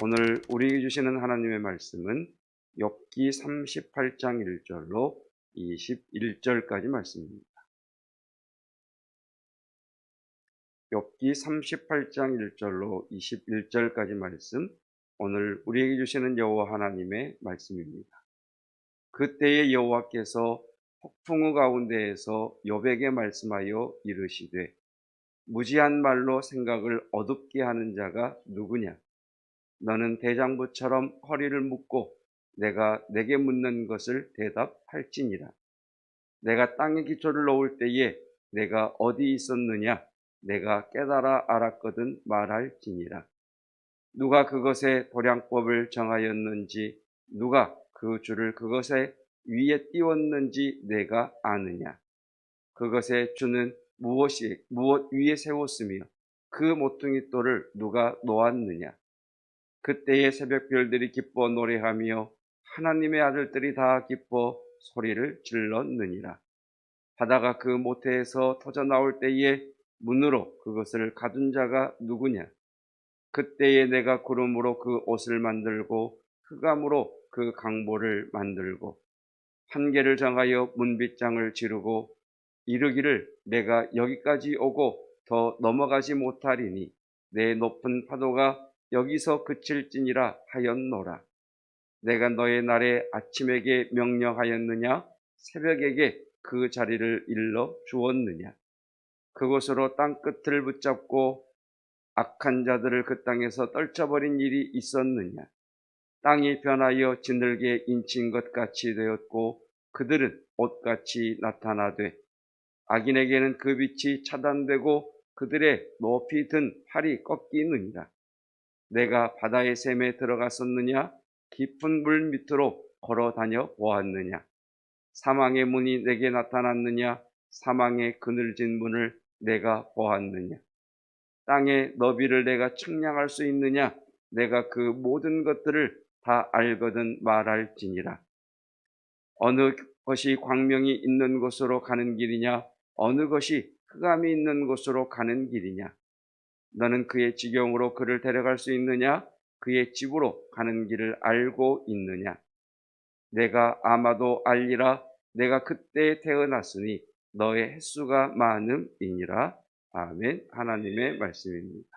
오늘 우리에게 주시는 하나님의 말씀은 욥기 38장 1절로 21절까지 말씀입니다. 욥기 38장 1절로 21절까지 말씀, 오늘 우리에게 주시는 여호와 하나님의 말씀입니다. 그때에 여호와께서 폭풍우 가운데에서 욥에게 말씀하여 이르시되, 무지한 말로 생각을 어둡게 하는 자가 누구냐? 너는 대장부처럼 허리를 묶고 내가 내게 묻는 것을 대답할지니라. 내가 땅에 기초를 놓을 때에 내가 어디 있었느냐? 내가 깨달아 알았거든 말할지니라. 누가 그것의 도량법을 정하였는지, 누가 그 줄을 그것의 위에 띄웠는지 내가 아느냐? 그것의 주는 무엇 위에 세웠으며 그 모퉁이 돌을 누가 놓았느냐? 그때의 새벽별들이 기뻐 노래하며 하나님의 아들들이 다 기뻐 소리를 질렀느니라. 바다가 그 모태에서 터져 나올 때에 문으로 그것을 가둔 자가 누구냐? 그때에 내가 구름으로 그 옷을 만들고 흑암으로 그 강보를 만들고 한계를 정하여 문빗장을 지르고 이르기를 내가 여기까지 오고 더 넘어가지 못하리니 내 높은 파도가 여기서 그칠지니라 하였노라. 내가 너의 날에 아침에게 명령하였느냐? 새벽에게 그 자리를 일러 주었느냐? 그곳으로 땅끝을 붙잡고 악한 자들을 그 땅에서 떨쳐버린 일이 있었느냐? 땅이 변하여 진들게 인친 것 같이 되었고 그들은 옷같이 나타나되 악인에게는 그 빛이 차단되고 그들의 높이 든 팔이 꺾이느니라. 내가 바다의 샘에 들어갔었느냐? 깊은 물 밑으로 걸어 다녀 보았느냐? 사망의 문이 내게 나타났느냐? 사망의 그늘진 문을 내가 보았느냐? 땅의 너비를 내가 측량할 수 있느냐? 내가 그 모든 것들을 다 알거든 말할지니라. 어느 것이 광명이 있는 곳으로 가는 길이냐? 어느 것이 흑암이 있는 곳으로 가는 길이냐? 너는 그의 지경으로 그를 데려갈 수 있느냐? 그의 집으로 가는 길을 알고 있느냐? 내가 아마도 알리라. 내가 그때 태어났으니 너의 횟수가 많음이니라. 아멘. 하나님의 말씀입니다.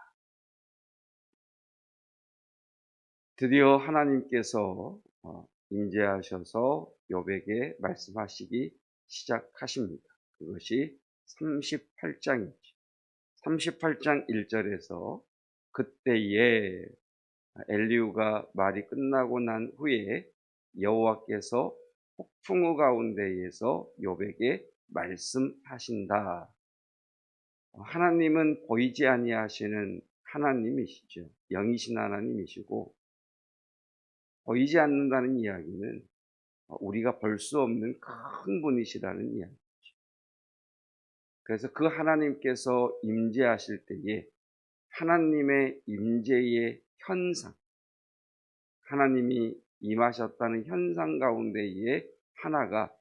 드디어 하나님께서 임재하셔서 욥에게 말씀하시기 시작하십니다. 그것이 38장이죠. 38장 1절에서 그때에 엘리후가 말이 끝나고 난 후에 여호와께서 폭풍우 가운데에서 욥에게 말씀하신다. 하나님은 보이지 아니하시는 하나님이시죠. 영이신 하나님이시고, 보이지 않는다는 이야기는 우리가 볼 수 없는 큰 분이시라는 이야기죠. 그래서 그 하나님께서 임재하실 때에 하나님의 임재의 현상, 하나님이 임하셨다는 현상 가운데에 하나가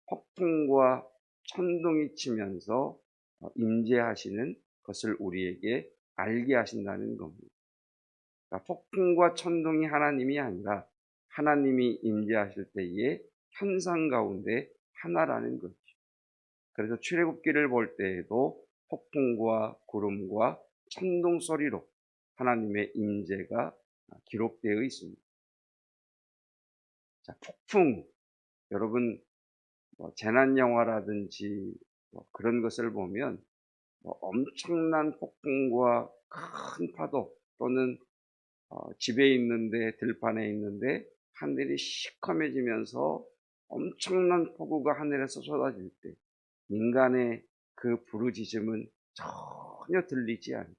폭풍과 천둥이 치면서 임재하시는 것을 우리에게 알게 하신다는 겁니다. 그러니까 폭풍과 천둥이 하나님이 아니라 하나님이 임재하실 때의 현상 가운데 하나라는 거죠. 그래서 출애굽기를 볼 때에도 폭풍과 구름과 천둥 소리로 하나님의 임재가 기록되어 있습니다. 자, 폭풍, 여러분 재난 영화라든지 그런 것을 보면 엄청난 폭풍과 큰 파도 또는 집에 있는데 들판에 있는데 하늘이 시커매지면서 엄청난 폭우가 하늘에서 쏟아질 때 인간의 그 부르짖음은 전혀 들리지 않죠.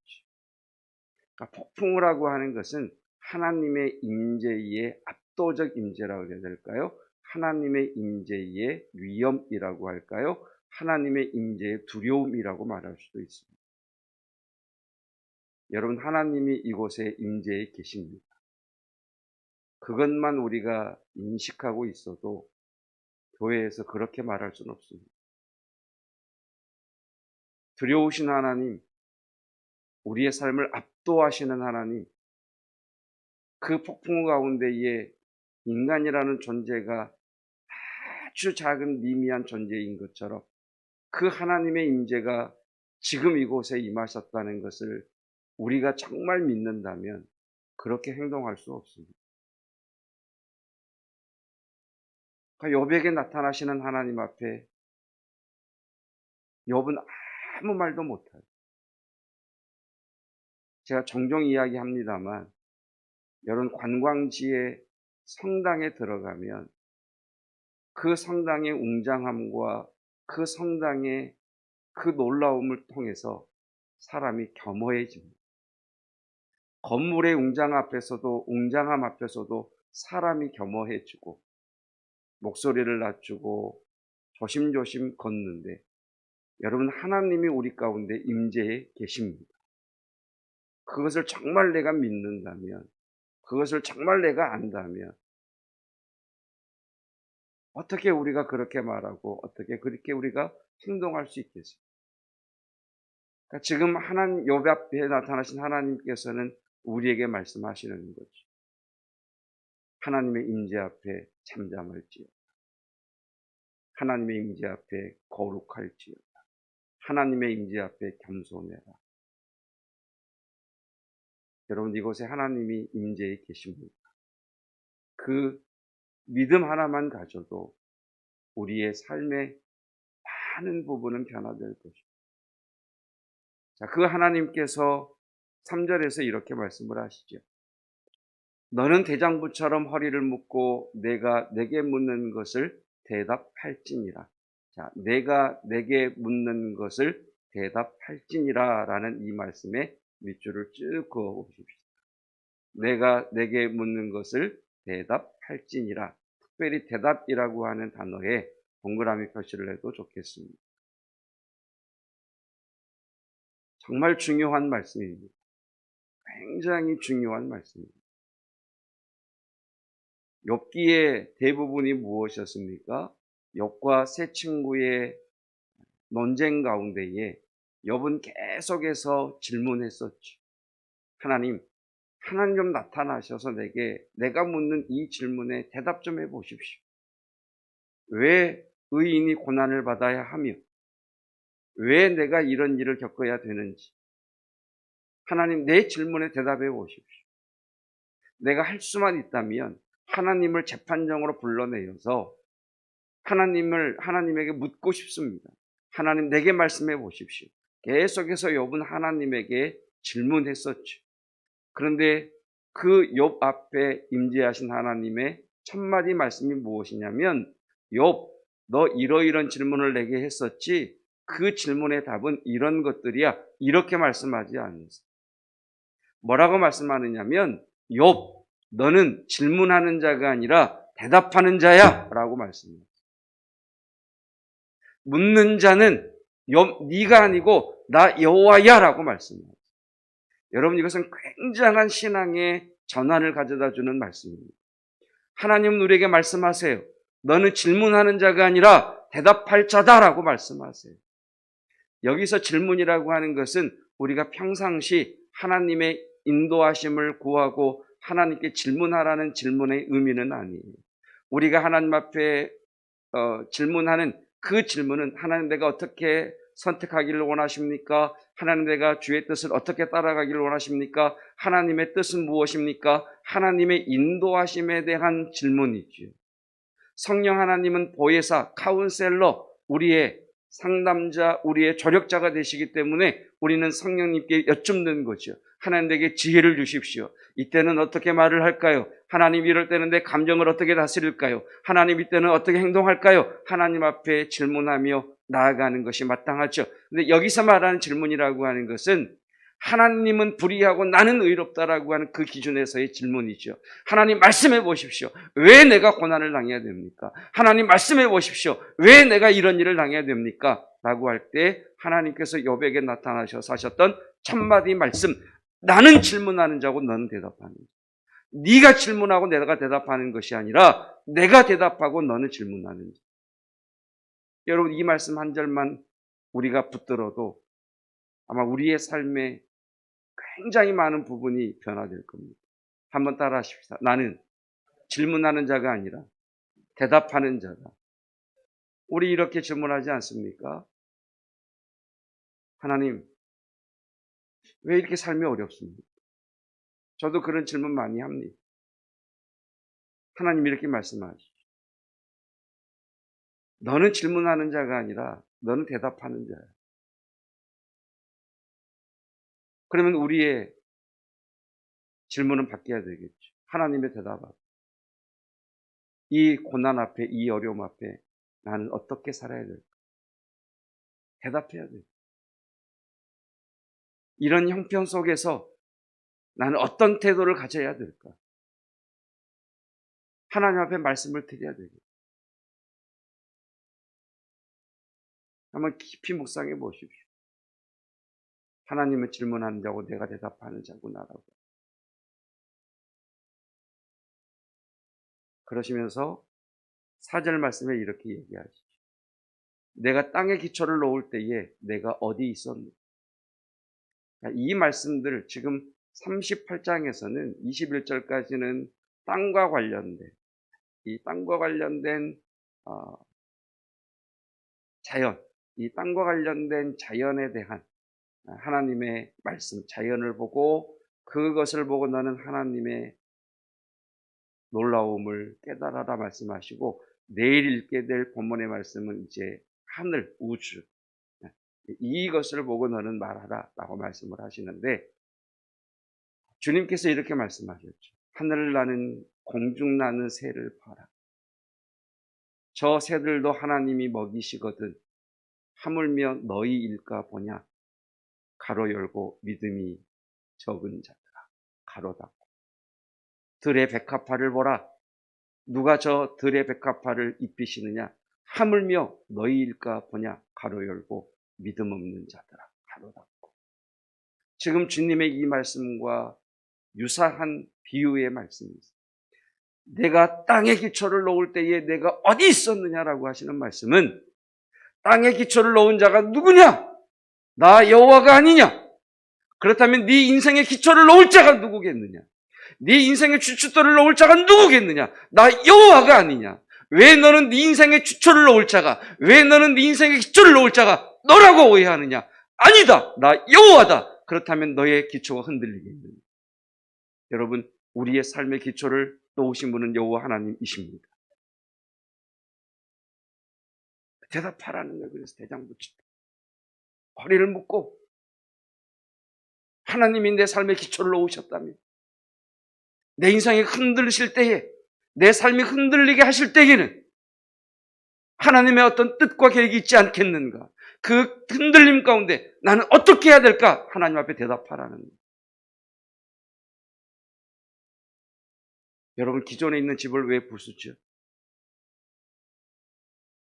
그러니까 폭풍우라고 하는 것은 하나님의 임재의 압도적 임재라고 해야 될까요? 하나님의 임재의 위엄이라고 할까요? 하나님의 임재의 두려움이라고 말할 수도 있습니다. 여러분, 하나님이 이곳에 임재해 계십니다. 그것만 우리가 인식하고 있어도 교회에서 그렇게 말할 수는 없습니다. 두려우신 하나님, 우리의 삶을 압도하시는 하나님, 그 폭풍 가운데에 인간이라는 존재가 아주 작은 미미한 존재인 것처럼 그 하나님의 임재가 지금 이곳에 임하셨다는 것을 우리가 정말 믿는다면 그렇게 행동할 수 없습니다. 그러니까 욥에게 나타나시는 하나님 앞에 욥은 아무 말도 못해요. 제가 종종 이야기합니다만 여러분 관광지에 성당에 들어가면 그 성당의 웅장함과 그 성당의 그 놀라움을 통해서 사람이 겸허해집니다. 건물의 웅장함 앞에서도 사람이 겸허해지고 목소리를 낮추고 조심조심 걷는데 여러분 하나님이 우리 가운데 임재해 계십니다. 그것을 정말 내가 믿는다면, 그것을 정말 내가 안다면 어떻게 우리가 그렇게 말하고 어떻게 그렇게 우리가 행동할 수 있겠습니까? 그러니까 지금 욥 앞에 나타나신 하나님께서는 우리에게 말씀하시는 거죠. 하나님의 임재 앞에 잠잠할지어다. 하나님의 임재 앞에 거룩할지어다. 하나님의 임재 앞에 겸손해라. 여러분 이곳에 하나님이 임재해 계십니다. 그 믿음 하나만 가져도 우리의 삶의 많은 부분은 변화될 것입니다. 자, 그 하나님께서 3절에서 이렇게 말씀을 하시죠. 너는 대장부처럼 허리를 묶고 내가 내게 묻는 것을 대답할지니라. 자, 내가 내게 묻는 것을 대답할지니라 라는 이 말씀에 밑줄을 쭉 그어 보십시오. 내가 내게 묻는 것을 대답할지니라. 특별히 대답이라고 하는 단어에 동그라미 표시를 해도 좋겠습니다. 정말 중요한 말씀입니다. 굉장히 중요한 말씀입니다. 욥기의 대부분이 무엇이었습니까? 욥과 세 친구의 논쟁 가운데에 욥은 계속해서 질문했었죠. 하나님 좀 나타나셔서 내가 묻는 이 질문에 대답 좀 해보십시오. 왜 의인이 고난을 받아야 하며 왜 내가 이런 일을 겪어야 되는지 하나님 내 질문에 대답해 보십시오. 내가 할 수만 있다면 하나님을 재판정으로 불러내어서 하나님에게 묻고 싶습니다. 하나님 내게 말씀해 보십시오. 계속해서 욥은 하나님에게 질문했었죠. 그런데 그 욥 앞에 임재하신 하나님의 첫마디 말씀이 무엇이냐면 욥 너 이러이런 질문을 내게 했었지 그 질문의 답은 이런 것들이야. 이렇게 말씀하지 않으세요. 뭐라고 말씀하느냐면 욥 너는 질문하는 자가 아니라 대답하는 자야 라고 말씀합니다. 묻는 자는 네가 아니고 나 여호와야 라고 말씀합니다. 여러분 이것은 굉장한 신앙의 전환을 가져다 주는 말씀입니다. 하나님은 우리에게 말씀하세요. 너는 질문하는 자가 아니라 대답할 자다라고 말씀하세요. 여기서 질문이라고 하는 것은 우리가 평상시 하나님의 인도하심을 구하고 하나님께 질문하라는 질문의 의미는 아니에요. 우리가 하나님 앞에 질문하는 그 질문은 하나님 내가 어떻게 선택하기를 원하십니까? 하나님 내가 주의 뜻을 어떻게 따라가기를 원하십니까? 하나님의 뜻은 무엇입니까? 하나님의 인도하심에 대한 질문이죠. 성령 하나님은 보혜사, 카운셀러, 우리의 상담자, 우리의 조력자가 되시기 때문에 우리는 성령님께 여쭙는 거죠. 하나님 내게 지혜를 주십시오. 이때는 어떻게 말을 할까요? 하나님 이럴 때는 내 감정을 어떻게 다스릴까요? 하나님 이때는 어떻게 행동할까요? 하나님 앞에 질문하며 나아가는 것이 마땅하죠. 근데 여기서 말하는 질문이라고 하는 것은 하나님은 불의하고 나는 의롭다라고 하는 그 기준에서의 질문이죠. 하나님 말씀해 보십시오. 왜 내가 고난을 당해야 됩니까? 하나님 말씀해 보십시오. 왜 내가 이런 일을 당해야 됩니까? 라고 할 때 하나님께서 욥에게 나타나셔서 하셨던 첫마디 말씀, 나는 질문하는 자고 너는 대답하는 자. 네가 질문하고 내가 대답하는 것이 아니라 내가 대답하고 너는 질문하는 자. 여러분 이 말씀 한 절만 우리가 붙들어도 아마 우리의 삶에 굉장히 많은 부분이 변화될 겁니다. 한번 따라 하십시다. 나는 질문하는 자가 아니라 대답하는 자다. 우리 이렇게 질문하지 않습니까? 하나님, 왜 이렇게 삶이 어렵습니까? 저도 그런 질문 많이 합니다. 하나님 이렇게 말씀하시죠. 너는 질문하는 자가 아니라 너는 대답하는 자야. 그러면 우리의 질문은 바뀌어야 되겠죠. 하나님의 대답. 이 고난 앞에, 이 어려움 앞에 나는 어떻게 살아야 될까? 대답해야 돼. 이런 형편 속에서 나는 어떤 태도를 가져야 될까? 하나님 앞에 말씀을 드려야 되겠다. 한번 깊이 묵상해 보십시오. 하나님은 질문하는 자고 내가 대답하는 자구나라고. 그러시면서 4절 말씀에 이렇게 얘기하시죠. 내가 땅에 기초를 놓을 때에 내가 어디 있었느냐. 이 말씀들 지금 38장에서는 21절까지는 땅과 관련된 이 땅과 관련된 자연, 이 땅과 관련된 자연에 대한 하나님의 말씀, 자연을 보고 그것을 보고 너는 하나님의 놀라움을 깨달아라 말씀하시고 내일 읽게 될 본문의 말씀은 이제 하늘, 우주 이것을 보고 너는 말하라 라고 말씀을 하시는데 주님께서 이렇게 말씀하셨죠. 하늘을 나는 공중 나는 새를 봐라. 저 새들도 하나님이 먹이시거든 하물며 너희 일까 보냐. 가로 열고 믿음이 적은 자들아 가로 닫고. 들의 백합화를 보라. 누가 저 들의 백합화를 입히시느냐. 하물며 너희 일까 보냐. 가로 열고 믿음 없는 자들아 가로 닫고. 지금 주님의 이 말씀과 유사한 비유의 말씀입니다. 내가 땅에 기초를 놓을 때에 내가 어디 있었느냐라고 하시는 말씀은 땅에 기초를 놓은 자가 누구냐? 나 여호와가 아니냐? 그렇다면 네 인생의 기초를 놓을 자가 누구겠느냐? 네 인생의 주춧돌을 놓을 자가 누구겠느냐? 나 여호와가 아니냐? 왜 너는 네 인생의 주초를 놓을 자가, 왜 너는 네 인생의 기초를 놓을 자가 너라고 오해하느냐? 아니다! 나 여호와다! 그렇다면 너의 기초가 흔들리겠느냐? 여러분, 우리의 삶의 기초를 놓으신 분은 여호와 하나님이십니다. 대답하라는 거예요. 그래서 대장 붙이다. 허리를 묶고 하나님이 내 삶의 기초를 놓으셨다면 내 인생이 흔들리실 때에 내 삶이 흔들리게 하실 때에는 하나님의 어떤 뜻과 계획이 있지 않겠는가? 그 흔들림 가운데 나는 어떻게 해야 될까? 하나님 앞에 대답하라는 거예요. 여러분 기존에 있는 집을 왜 부수죠?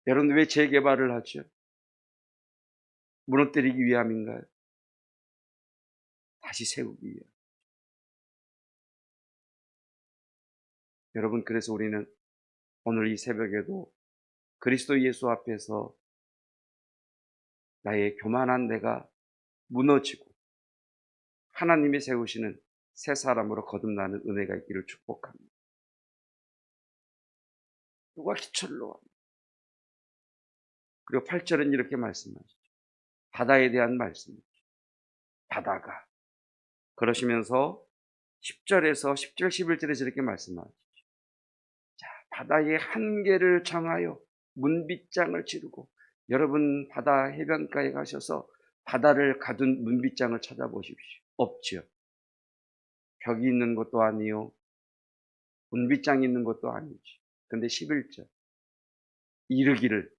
여러분 왜 재개발을 하죠? 무너뜨리기 위함인가요? 다시 세우기 위함. 여러분 그래서 우리는 오늘 이 새벽에도 그리스도 예수 앞에서 나의 교만한 내가 무너지고 하나님이 세우시는 새 사람으로 거듭나는 은혜가 있기를 축복합니다. 누가 기초를 놓았냐? 그리고 8절은 이렇게 말씀하시죠. 바다에 대한 말씀이죠. 바다가. 그러시면서 10절에서 10절, 11절에서 이렇게 말씀하시죠. 자, 바다의 한계를 정하여 문빗장을 지르고 여러분 바다 해변가에 가셔서 바다를 가둔 문빗장을 찾아보십시오. 없지요. 벽이 있는 것도 아니요. 문빗장이 있는 것도 아니지. 근데 11절. 이르기를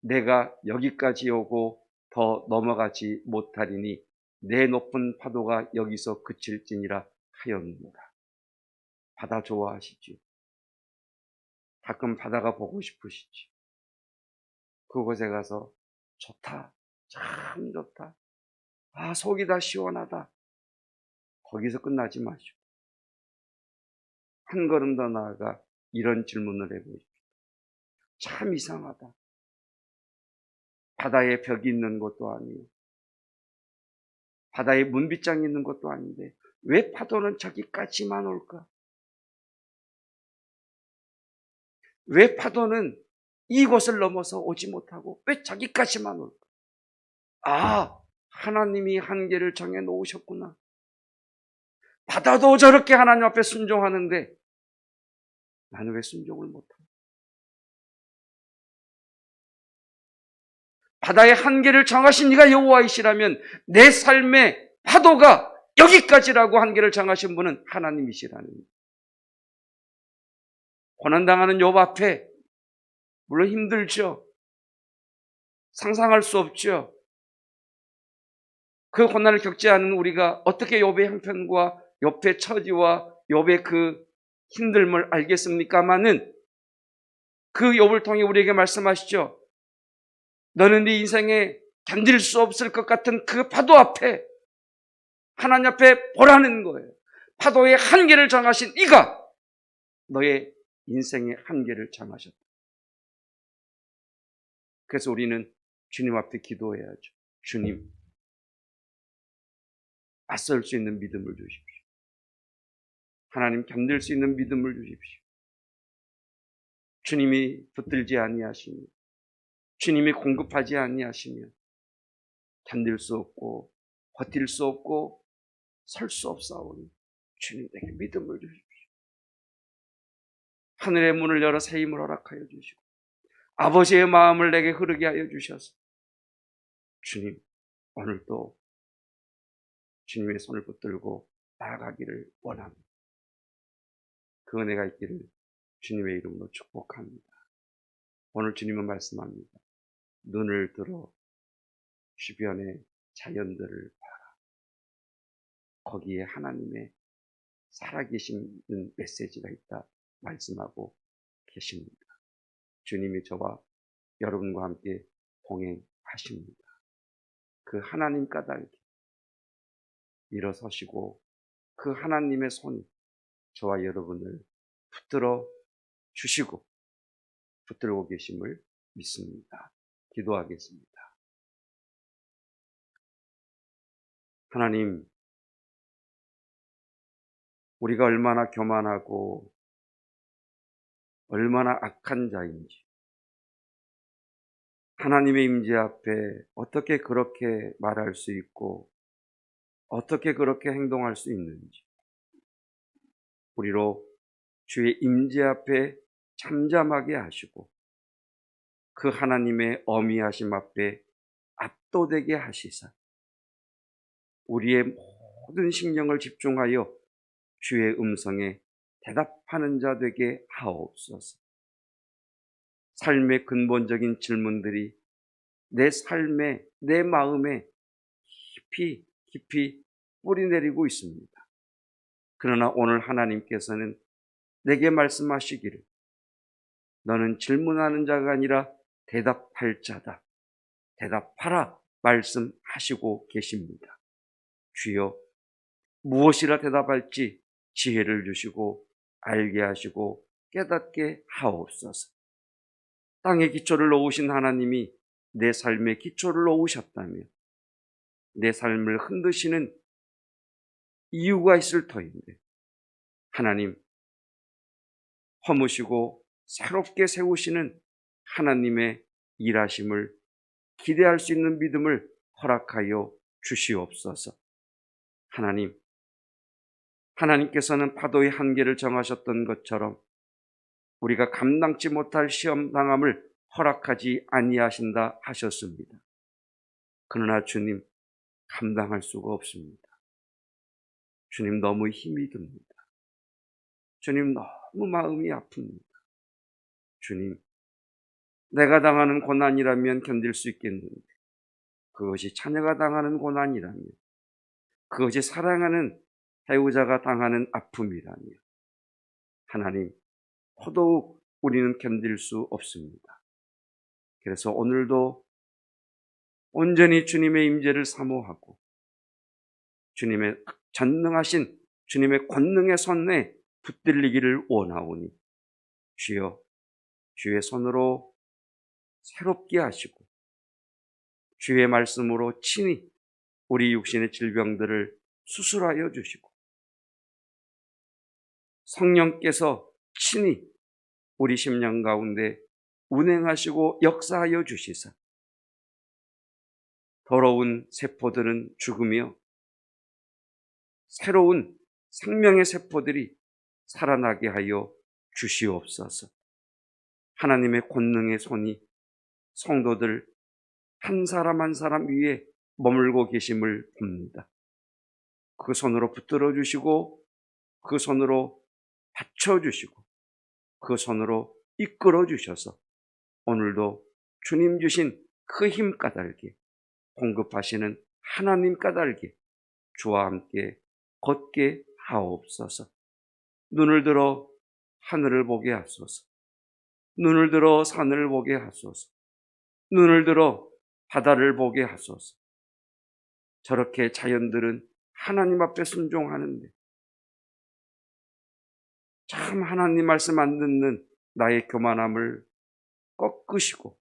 내가 여기까지 오고 더 넘어가지 못하리니 내 높은 파도가 여기서 그칠지니라 하였노라. 바다 좋아하시죠? 가끔 바다가 보고 싶으시지? 그곳에 가서 좋다. 참 좋다. 아, 속이 다 시원하다. 거기서 끝나지 마시고 한 걸음 더 나아가 이런 질문을 해보십시오. 참 이상하다. 바다에 벽이 있는 것도 아니고 바다에 문빗장이 있는 것도 아닌데 왜 파도는 저기까지만 올까? 왜 파도는 이곳을 넘어서 오지 못하고 왜 저기까지만 올까? 아, 하나님이 한계를 정해 놓으셨구나. 바다도 저렇게 하나님 앞에 순종하는데 나는 왜 순종을 못하나? 바다의 한계를 정하신 이가 여호와이시라면 내 삶의 파도가 여기까지라고 한계를 정하신 분은 하나님이시라는 거예요. 고난당하는 욥 앞에 물론 힘들죠. 상상할 수 없죠. 그 고난을 겪지 않은 우리가 어떻게 욥의 형편과 욥의 처지와 욥의 그 힘듦을 알겠습니까마는 그 욥을 통해 우리에게 말씀하시죠. 너는 네 인생에 견딜 수 없을 것 같은 그 파도 앞에 하나님 앞에 보라는 거예요. 파도의 한계를 정하신 이가 너의 인생의 한계를 정하셨다. 그래서 우리는 주님 앞에 기도해야죠. 주님, 맞설 수 있는 믿음을 주십시오. 하나님 견딜 수 있는 믿음을 주십시오. 주님이 붙들지 아니하시며 주님이 공급하지 아니하시며 견딜 수 없고 버틸 수 없고 설 수 없사오니 주님 내게 믿음을 주십시오. 하늘의 문을 열어 새 힘을 허락하여 주시고 아버지의 마음을 내게 흐르게 하여 주셔서 주님 오늘도 주님의 손을 붙들고 나아가기를 원합니다. 그 은혜가 있기를 주님의 이름으로 축복합니다. 오늘 주님은 말씀합니다. 눈을 들어 주변의 자연들을 봐라. 거기에 하나님의 살아계시는 메시지가 있다 말씀하고 계십니다. 주님이 저와 여러분과 함께 동행하십니다. 그 하나님 까닭에 일어서시고 그 하나님의 손이 저와 여러분을 붙들어 주시고 붙들고 계심을 믿습니다. 기도하겠습니다. 하나님, 우리가 얼마나 교만하고 얼마나 악한 자인지 하나님의 임재 앞에 어떻게 그렇게 말할 수 있고 어떻게 그렇게 행동할 수 있는지 우리로 주의 임재 앞에 잠잠하게 하시고 그 하나님의 어미하심 앞에 압도되게 하시사 우리의 모든 신경을 집중하여 주의 음성에 대답하는 자 되게 하옵소서. 삶의 근본적인 질문들이 내 삶에, 내 마음에 깊이 뿌리내리고 있습니다. 그러나 오늘 하나님께서는 내게 말씀하시기를 너는 질문하는 자가 아니라 대답할 자다. 대답하라 말씀하시고 계십니다. 주여 무엇이라 대답할지 지혜를 주시고 알게 하시고 깨닫게 하옵소서. 땅의 기초를 놓으신 하나님이 내 삶의 기초를 놓으셨다면 내 삶을 흔드시는 이유가 있을 터인데 하나님 허무시고 새롭게 세우시는 하나님의 일하심을 기대할 수 있는 믿음을 허락하여 주시옵소서. 하나님께서는 파도의 한계를 정하셨던 것처럼 우리가 감당치 못할 시험 당함을 허락하지 아니하신다 하셨습니다. 그러나 주님 감당할 수가 없습니다. 주님 너무 힘이 듭니다. 주님 너무 마음이 아픕니다. 주님 내가 당하는 고난이라면 견딜 수 있겠는데 그것이 자녀가 당하는 고난이라면 그것이 사랑하는 배우자가 당하는 아픔이라면 하나님 더더욱 우리는 견딜 수 없습니다. 그래서 오늘도 온전히 주님의 임재를 사모하고 주님의 전능하신 주님의 권능의 손에 붙들리기를 원하오니 주여 주의 손으로 새롭게 하시고 주의 말씀으로 친히 우리 육신의 질병들을 수술하여 주시고 성령께서 친히 우리 심령 가운데 운행하시고 역사하여 주시사 더러운 세포들은 죽으며 새로운 생명의 세포들이 살아나게 하여 주시옵소서. 하나님의 권능의 손이 성도들 한 사람 한 사람 위에 머물고 계심을 봅니다. 그 손으로 붙들어 주시고 그 손으로 받쳐 주시고 그 손으로 이끌어 주셔서 오늘도 주님 주신 그 힘 까닭에 공급하시는 하나님 까닭에 주와 함께 걷게 하옵소서. 눈을 들어 하늘을 보게 하소서. 눈을 들어 산을 보게 하소서. 눈을 들어 바다를 보게 하소서. 저렇게 자연들은 하나님 앞에 순종하는데 참 하나님 말씀 안 듣는 나의 교만함을 꺾으시고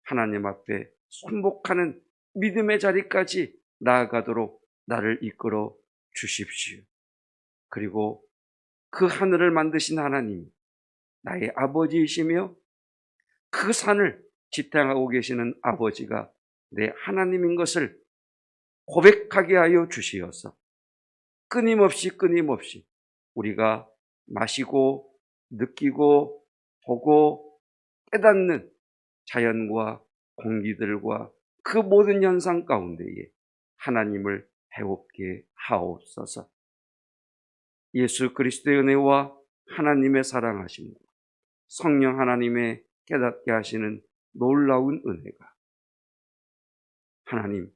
하나님 앞에 순복하는 믿음의 자리까지 나아가도록 나를 이끌어 주십시오. 그리고 그 하늘을 만드신 하나님이 나의 아버지이시며 그 산을 지탱하고 계시는 아버지가 내 하나님인 것을 고백하게 하여 주시어서 끊임없이 우리가 마시고 느끼고 보고 깨닫는 자연과 공기들과 그 모든 현상 가운데에 하나님을 배웁게 하옵소서. 예수 그리스도의 은혜와 하나님의 사랑하심과 성령 하나님의 깨닫게 하시는 놀라운 은혜가 하나님,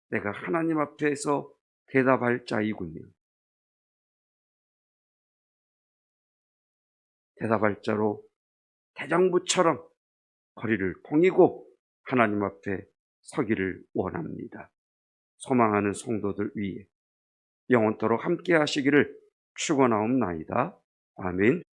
내가 하나님 앞에서 대답할 자이군요. 대답할 자로 대장부처럼 거리를 통이고 하나님 앞에 서기를 원합니다. 소망하는 성도들 위에 영원토록 함께 하시기를 축원하옵나이다. 아멘.